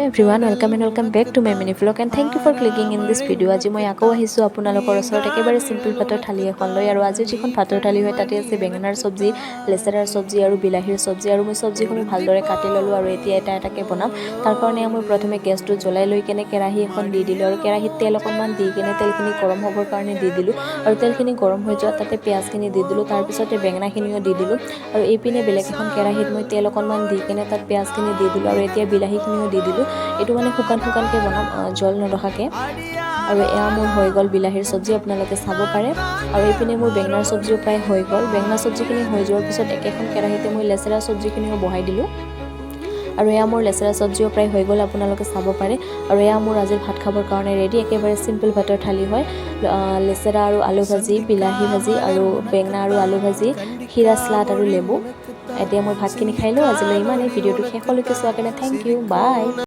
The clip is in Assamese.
everyone, welcome and welcome back to my mini vlog and thank you for clicking in this video. আজি মই আকৌ আহিছো আপোনালোকৰ ওচৰত একেবাৰে সিম্পল ভাতৰ থালি এখন লৈ আৰু আজি যিখন ভাতৰ থালি হয় তাতে আছে বেঙেনাৰ সবজি, লেছেৰাৰ সবজি আৰু বিলাহীৰ সবজি আৰু মই সবজিখিনি ভালদৰে কাটি ললো আৰু এতিয়া এটা এটাকে বনাম। তাৰ কাৰণে মই প্ৰথমে গেছটো জ্বলাই লৈ কেনে কেৰাহী এখন দি দিলো আৰু কেৰাহীত তেল অকণমান দি কেনে তেলখিনি গৰম হ'বৰ কাৰণে দি দিলো আৰু তেলখিনি গৰম হৈ যোৱা তাতে পিয়াজখিনি দি দিলো তাৰ পিছতে বেঙেনাখিনিও দি দিলো আৰু এইপিনে বেলেগ এখন কেৰাহীত মই তেল অকণমান দি কেনে তাত পিয়াজখিনি দি দিলো আৰু এতিয়া বিলাহীখিনিও দি দিলো। এটো মানে শুকানকে বনাম জল নৰখাকে আৰু এয়া মোৰ হৈ গল বিলাহীৰ সবজি আপোনালোকে চাব পাৰে আৰু এইপিনে মোৰ বেঙেনাৰ সবজিও প্ৰায় হৈ গল। বেঙেনাৰ সবজিখিনি হৈ যোৱাৰ পিছত একেখন কেৰাহীতে মই লেছেৰা সবজিখিনিও বহাই দিলো আৰু এয়া মোৰ লেছেৰা সবজিও প্ৰায় হৈ গল আপোনালোকে চাব পাৰে আৰু এয়া মোৰ আজিৰ ভাত খাবৰ কাৰণে ৰেডি। একেবাৰে সিম্পল ভাতৰ থালি হয়। লেছেৰা আৰু আলু ভাজি, বিলাহী ভাজি আৰু বেঙেনা আৰু আলু ভাজি, খিৰা সালাড আৰু লেবু। এতিয়া মই ভাতখিনি খাই লওঁ। আজিলৈ ইমানেই। ভিডিঅ'টো শেষলৈকে চোৱাৰ কাৰণে থেংক ইউ, বাই।